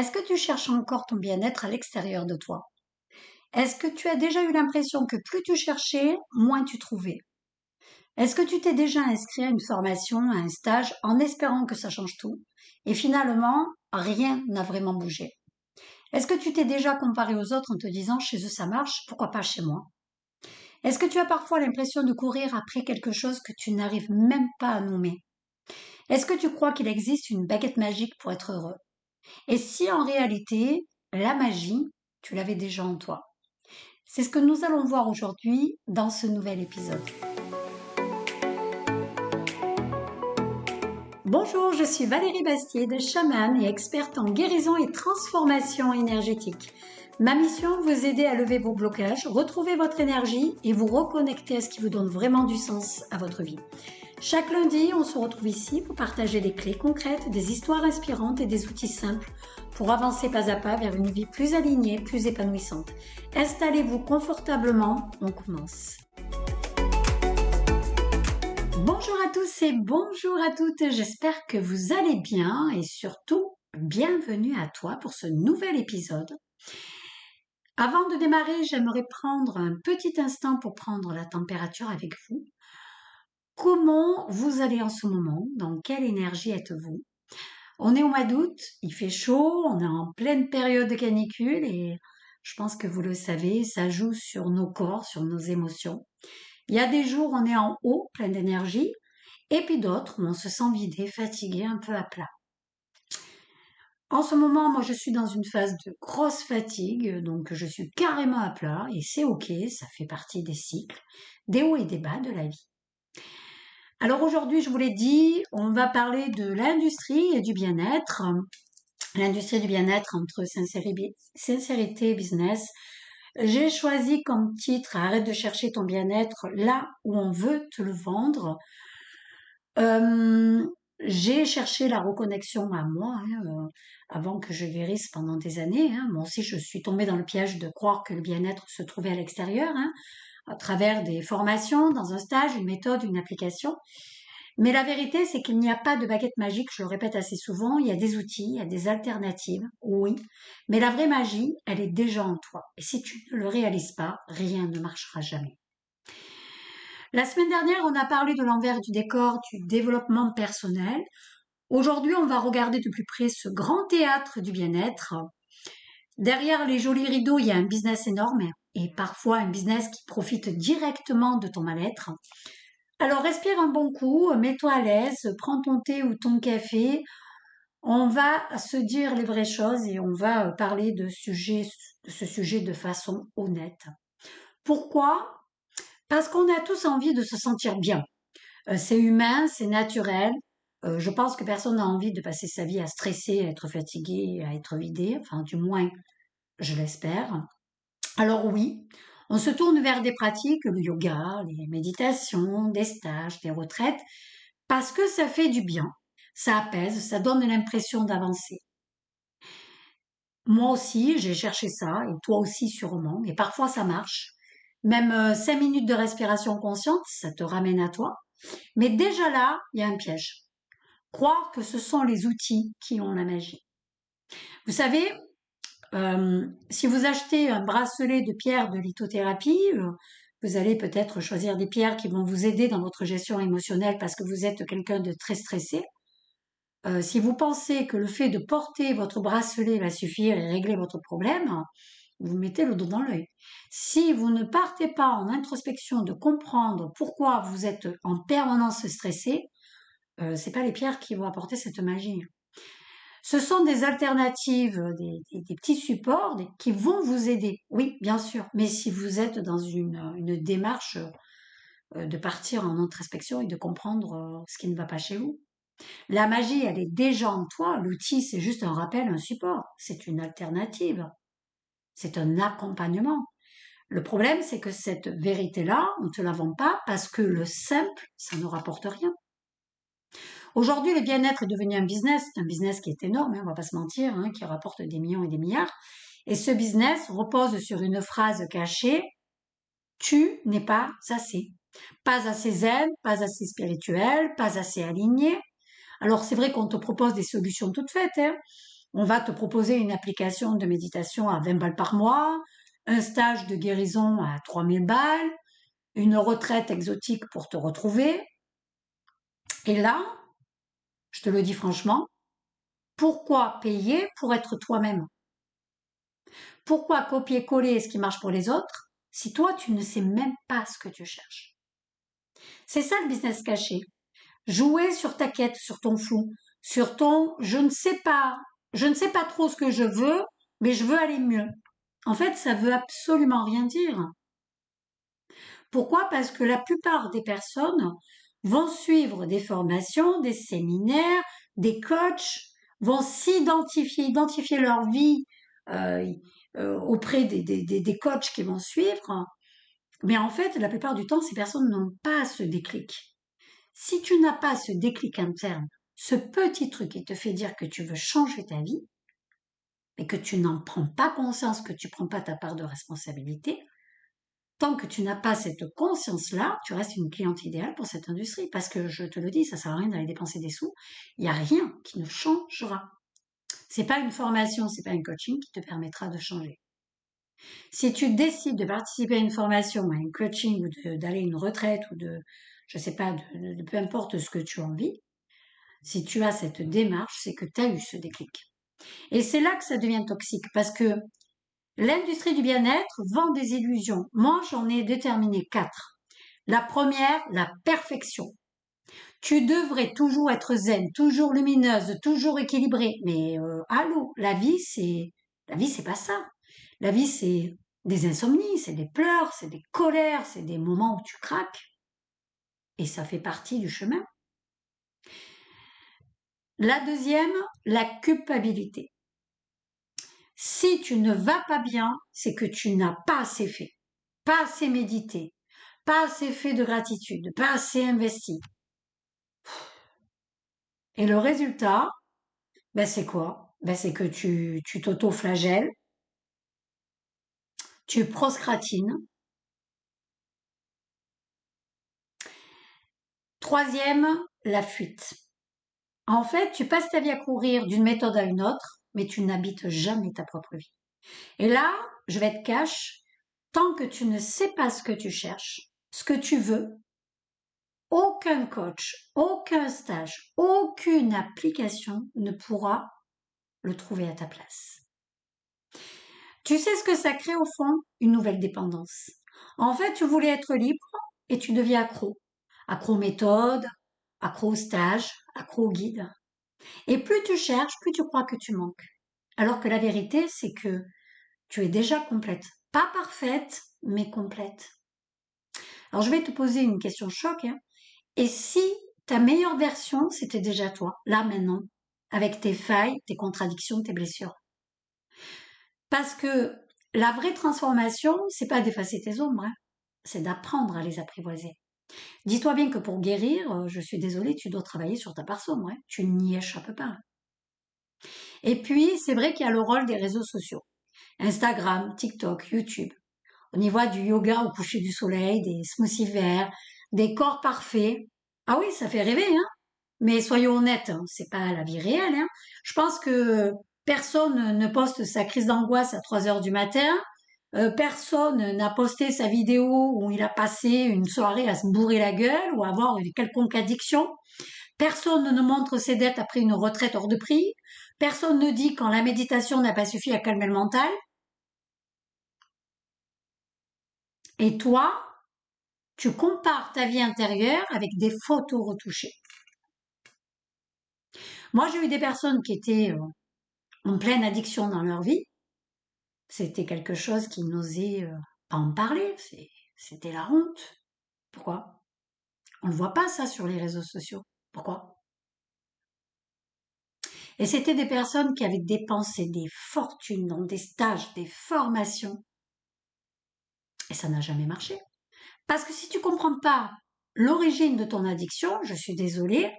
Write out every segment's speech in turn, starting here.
Est-ce que tu cherches encore ton bien-être à l'extérieur de toi? Est-ce que tu as déjà eu l'impression que plus tu cherchais, moins tu trouvais? Est-ce que tu t'es déjà inscrit à une formation, à un stage, en espérant que ça change tout, et finalement, rien n'a vraiment bougé? Est-ce que tu t'es déjà comparé aux autres en te disant chez eux ça marche, pourquoi pas chez moi? Est-ce que tu as parfois l'impression de courir après quelque chose que tu n'arrives même pas à nommer? Est-ce que tu crois qu'il existe une baguette magique pour être heureux? Et si en réalité, la magie, tu l'avais déjà en toi? C'est ce que nous allons voir aujourd'hui dans ce nouvel épisode. Bonjour, je suis Valérie Bastier de Chaman et experte en guérison et transformation énergétique. Ma mission, vous aider à lever vos blocages, retrouver votre énergie et vous reconnecter à ce qui vous donne vraiment du sens à votre vie. Chaque lundi, on se retrouve ici pour partager des clés concrètes, des histoires inspirantes et des outils simples pour avancer pas à pas vers une vie plus alignée, plus épanouissante. Installez-vous confortablement, on commence. Bonjour à tous et bonjour à toutes, j'espère que vous allez bien et surtout, bienvenue à toi pour ce nouvel épisode. Avant de démarrer, j'aimerais prendre un petit instant pour prendre la température avec vous. Comment vous allez en ce moment? Dans quelle énergie êtes-vous? On est au mois d'août, il fait chaud, on est en pleine période de canicule et je pense que vous le savez, ça joue sur nos corps, sur nos émotions. Il y a des jours où on est en haut, plein d'énergie, et puis d'autres où on se sent vidé, fatigué, un peu à plat. En ce moment, moi je suis dans une phase de grosse fatigue, donc je suis carrément à plat et c'est ok, ça fait partie des cycles, des hauts et des bas de la vie. Alors aujourd'hui, je vous l'ai dit, on va parler de l'industrie et du bien-être. L'industrie du bien-être entre sincérité et business. J'ai choisi comme titre Arrête de chercher ton bien-être là où on veut te le vendre. J'ai cherché la reconnexion à moi avant que je guérisse pendant des années. Moi aussi, je suis tombée dans le piège de croire que le bien-être se trouvait à l'extérieur, à travers des formations, dans un stage, une méthode, une application. Mais la vérité, c'est qu'il n'y a pas de baguette magique, je le répète assez souvent, il y a des outils, il y a des alternatives, oui, mais la vraie magie, elle est déjà en toi. Et si tu ne le réalises pas, rien ne marchera jamais. La semaine dernière, on a parlé de l'envers du décor du développement personnel. Aujourd'hui, on va regarder de plus près ce grand théâtre du bien-être. Derrière les jolis rideaux, il y a un business énorme et parfois un business qui profite directement de ton mal-être. Alors respire un bon coup, mets-toi à l'aise, prends ton thé ou ton café. On va se dire les vraies choses et on va parler de ce sujet de façon honnête. Pourquoi? Parce qu'on a tous envie de se sentir bien. C'est humain, c'est naturel. Je pense que personne n'a envie de passer sa vie à stresser, à être fatigué, à être vidé. Enfin, du moins, je l'espère. Alors oui, on se tourne vers des pratiques, le yoga, les méditations, des stages, des retraites, parce que ça fait du bien, ça apaise, ça donne l'impression d'avancer. Moi aussi, j'ai cherché ça, et toi aussi sûrement, et parfois ça marche. Même 5 minutes de respiration consciente, ça te ramène à toi. Mais déjà là, il y a un piège. Croire que ce sont les outils qui ont la magie. Vous savez, si vous achetez un bracelet de pierres de lithothérapie, vous allez peut-être choisir des pierres qui vont vous aider dans votre gestion émotionnelle parce que vous êtes quelqu'un de très stressé. Si vous pensez que le fait de porter votre bracelet va suffire et régler votre problème, vous mettez le dos dans l'œil. Si vous ne partez pas en introspection de comprendre pourquoi vous êtes en permanence stressé, c'est pas les pierres qui vont apporter cette magie. Ce sont des alternatives, des petits supports qui vont vous aider. Oui, bien sûr. Mais si vous êtes dans une démarche de partir en introspection et de comprendre ce qui ne va pas chez vous. La magie, elle est déjà en toi. L'outil, c'est juste un rappel, un support. C'est une alternative. C'est un accompagnement. Le problème, c'est que cette vérité-là, on ne te la vend pas parce que le simple, ça ne rapporte rien. Aujourd'hui, le bien-être est devenu un business qui est énorme, on va pas se mentir, qui rapporte des millions et des milliards. Et ce business repose sur une phrase cachée, tu n'es pas assez. Pas assez zen, pas assez spirituel, pas assez aligné. Alors c'est vrai qu'on te propose des solutions toutes faites, On va te proposer une application de méditation à 20 balles par mois, un stage de guérison à 3000 balles, une retraite exotique pour te retrouver. Et là, je te le dis franchement, pourquoi payer pour être toi-même? Pourquoi copier-coller ce qui marche pour les autres si toi, tu ne sais même pas ce que tu cherches? C'est ça le business caché. Jouer sur ta quête, sur ton flou, sur ton je ne sais pas trop ce que je veux, mais je veux aller mieux. En fait, ça veut absolument rien dire. Pourquoi? Parce que la plupart des personnes vont suivre des formations, des séminaires, des coachs, vont identifier leur vie euh, auprès des coachs qui vont suivre. Mais en fait, la plupart du temps, ces personnes n'ont pas ce déclic. Si tu n'as pas ce déclic interne, ce petit truc qui te fait dire que tu veux changer ta vie, mais que tu n'en prends pas conscience, que tu prends pas ta part de responsabilité, tant que tu n'as pas cette conscience-là, tu restes une cliente idéale pour cette industrie. Parce que je te le dis, ça sert à rien d'aller dépenser des sous. Il n'y a rien qui ne changera. C'est pas une formation, c'est pas un coaching qui te permettra de changer. Si tu décides de participer à une formation, à un coaching ou d'aller à une retraite ou je sais pas, de peu importe ce que tu as envie, si tu as cette démarche, c'est que tu as eu ce déclic. Et c'est là que ça devient toxique parce que l'industrie du bien-être vend des illusions. Moi, j'en ai déterminé 4. La première, la perfection. Tu devrais toujours être zen, toujours lumineuse, toujours équilibrée. Mais allô, la vie, c'est pas ça. La vie, c'est des insomnies, c'est des pleurs, c'est des colères, c'est des moments où tu craques. Et ça fait partie du chemin. La deuxième, la culpabilité. Si tu ne vas pas bien, c'est que tu n'as pas assez fait, pas assez médité, pas assez fait de gratitude, pas assez investi. Et le résultat, ben c'est quoi? Ben c'est que tu t'auto-flagelles, tu proscratines. Troisième, la fuite. En fait, tu passes ta vie à courir d'une méthode à une autre, mais tu n'habites jamais ta propre vie. Et là, je vais être cash, tant que tu ne sais pas ce que tu cherches, ce que tu veux, aucun coach, aucun stage, aucune application ne pourra le trouver à ta place. Tu sais ce que ça crée au fond? Une nouvelle dépendance. En fait, tu voulais être libre et tu deviens accro. Accro aux méthodes, accro au stage, accro au guide. Et plus tu cherches, plus tu crois que tu manques. Alors que la vérité, c'est que tu es déjà complète. Pas parfaite, mais complète. Alors je vais te poser une question choc. Et si ta meilleure version, c'était déjà toi, là maintenant, avec tes failles, tes contradictions, tes blessures? Parce que la vraie transformation, c'est pas d'effacer tes ombres, hein, c'est d'apprendre à les apprivoiser. Dis-toi bien que pour guérir, je suis désolée, tu dois travailler sur ta part sombre, hein, tu n'y échappes pas. Et puis, c'est vrai qu'il y a le rôle des réseaux sociaux. Instagram, TikTok, YouTube. On y voit du yoga au coucher du soleil, des smoothies verts, des corps parfaits. Ah oui, ça fait rêver, hein. Mais soyons honnêtes, hein, c'est pas la vie réelle, hein. Je pense que personne ne poste sa crise d'angoisse à 3 heures du matin. Personne n'a posté sa vidéo où il a passé une soirée à se bourrer la gueule ou à avoir une quelconque addiction. Personne ne montre ses dettes après une retraite hors de prix. Personne ne dit quand la méditation n'a pas suffi à calmer le mental. Et toi, tu compares ta vie intérieure avec des photos retouchées. Moi, j'ai eu des personnes qui étaient en pleine addiction dans leur vie. C'était quelque chose qui n'osait pas en parler. C'était la honte. Pourquoi? On ne voit pas ça sur les réseaux sociaux. Pourquoi? Et c'était des personnes qui avaient dépensé des fortunes dans des stages, des formations. Et ça n'a jamais marché. Parce que si tu comprends pas l'origine de ton addiction, je suis désolée,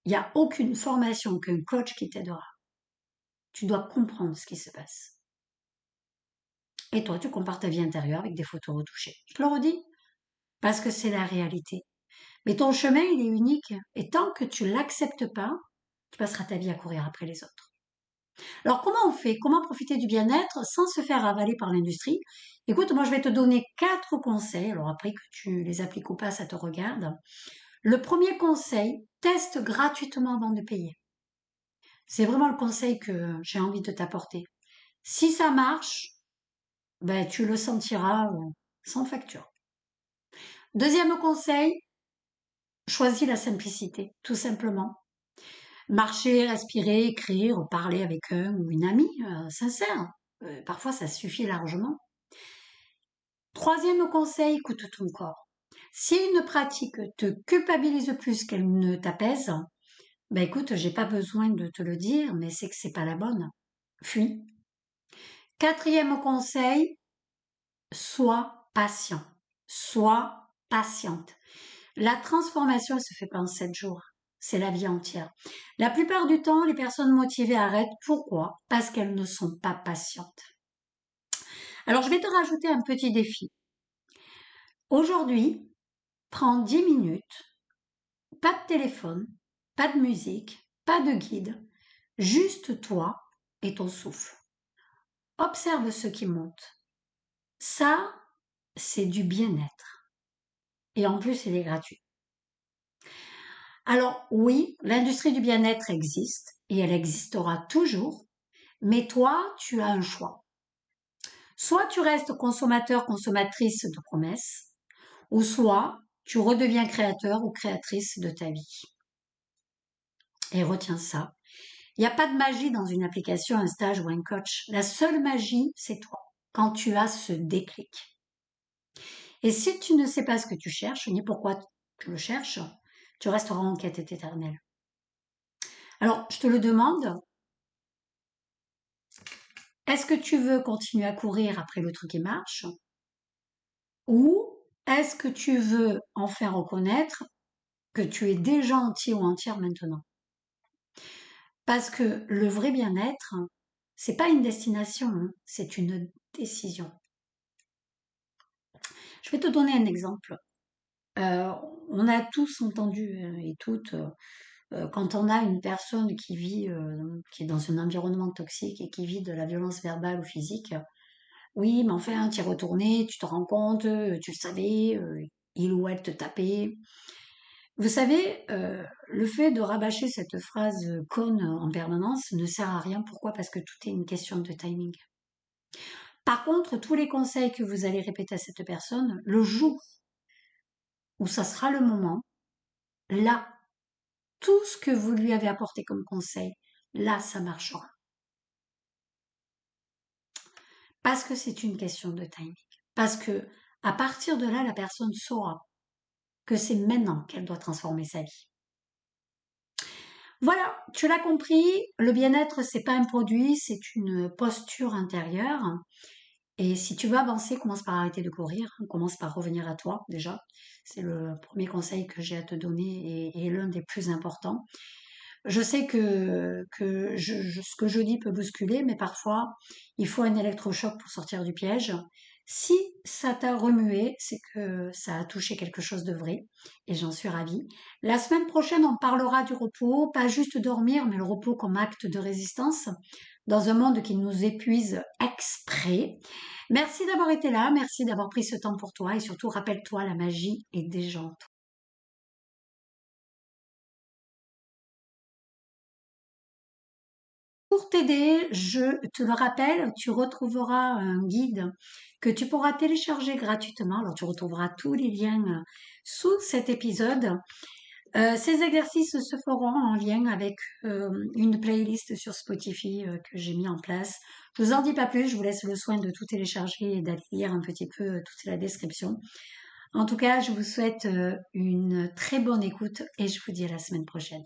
il n'y a aucune formation, aucun coach qui t'aidera. Tu dois comprendre ce qui se passe. Et toi, tu compares ta vie intérieure avec des photos retouchées. Je le redis, parce que c'est la réalité. Mais ton chemin, il est unique. Et tant que tu l'acceptes pas, tu passeras ta vie à courir après les autres. Alors, comment on fait? Comment profiter du bien-être sans se faire avaler par l'industrie? Écoute, moi, je vais te donner 4 conseils. Alors, après que tu les appliques ou pas, ça te regarde. Le premier conseil, teste gratuitement avant de payer. C'est vraiment le conseil que j'ai envie de t'apporter. Si ça marche, ben, tu le sentiras sans facture. Deuxième conseil, choisis la simplicité, tout simplement. Marcher, respirer, écrire, parler avec un ou une amie sincère. Parfois, ça suffit largement. Troisième conseil, écoute ton corps. Si une pratique te culpabilise plus qu'elle ne t'apaise, ben écoute, j'ai pas besoin de te le dire, mais c'est que c'est pas la bonne. Fuis. Quatrième conseil, sois patient. Sois patiente. La transformation, elle se fait pas en 7 jours. C'est la vie entière. La plupart du temps, les personnes motivées arrêtent. Pourquoi? Parce qu'elles ne sont pas patientes. Alors, je vais te rajouter un petit défi. Aujourd'hui, prends 10 minutes, pas de téléphone, pas de musique, pas de guide, juste toi et ton souffle. Observe ce qui monte. Ça, c'est du bien-être. Et en plus, il est gratuit. Alors oui, l'industrie du bien-être existe et elle existera toujours, mais toi, tu as un choix. Soit tu restes consommateur, consommatrice de promesses, ou soit tu redeviens créateur ou créatrice de ta vie. Et retiens ça. Il n'y a pas de magie dans une application, un stage ou un coach. La seule magie, c'est toi, quand tu as ce déclic. Et si tu ne sais pas ce que tu cherches, ni pourquoi tu le cherches, tu resteras en quête éternelle. Alors, je te le demande, est-ce que tu veux continuer à courir après le truc qui marche? Ou est-ce que tu veux enfin reconnaître que tu es déjà entier ou entière maintenant? Parce que le vrai bien-être, c'est pas une destination, hein, c'est une décision. Je vais te donner un exemple. Euh, on a tous entendu et toutes, quand on a une personne qui est dans un environnement toxique et qui vit de la violence verbale ou physique, oui, mais enfin, t'y es retourné, tu te rends compte, tu le savais, il ou elle te tapait. Vous savez, le fait de rabâcher cette phrase conne en permanence ne sert à rien. Pourquoi? Parce que tout est une question de timing. Par contre, tous les conseils que vous allez répéter à cette personne, le jour où ça sera le moment, là, tout ce que vous lui avez apporté comme conseil, là, ça marchera. Parce que c'est une question de timing. Parce que à partir de là, la personne saura que c'est maintenant qu'elle doit transformer sa vie. Voilà, tu l'as compris, le bien-être, c'est pas un produit, c'est une posture intérieure. Et si tu veux avancer, commence par arrêter de courir, commence par revenir à toi déjà. C'est le premier conseil que j'ai à te donner et l'un des plus importants. Je sais que ce que je dis peut bousculer, mais parfois, il faut un électrochoc pour sortir du piège. Si ça t'a remué, c'est que ça a touché quelque chose de vrai, et j'en suis ravie. La semaine prochaine, on parlera du repos, pas juste dormir, mais le repos comme acte de résistance, dans un monde qui nous épuise exprès. Merci d'avoir été là, merci d'avoir pris ce temps pour toi, et surtout, rappelle-toi, la magie est déjà en toi. Pour t'aider, je te le rappelle, tu retrouveras un guide que tu pourras télécharger gratuitement. Alors tu retrouveras tous les liens sous cet épisode. Ces exercices se feront en lien avec une playlist sur Spotify que j'ai mis en place. Je vous en dis pas plus, je vous laisse le soin de tout télécharger et d'aller lire un petit peu toute la description. En tout cas, je vous souhaite une très bonne écoute et je vous dis à la semaine prochaine.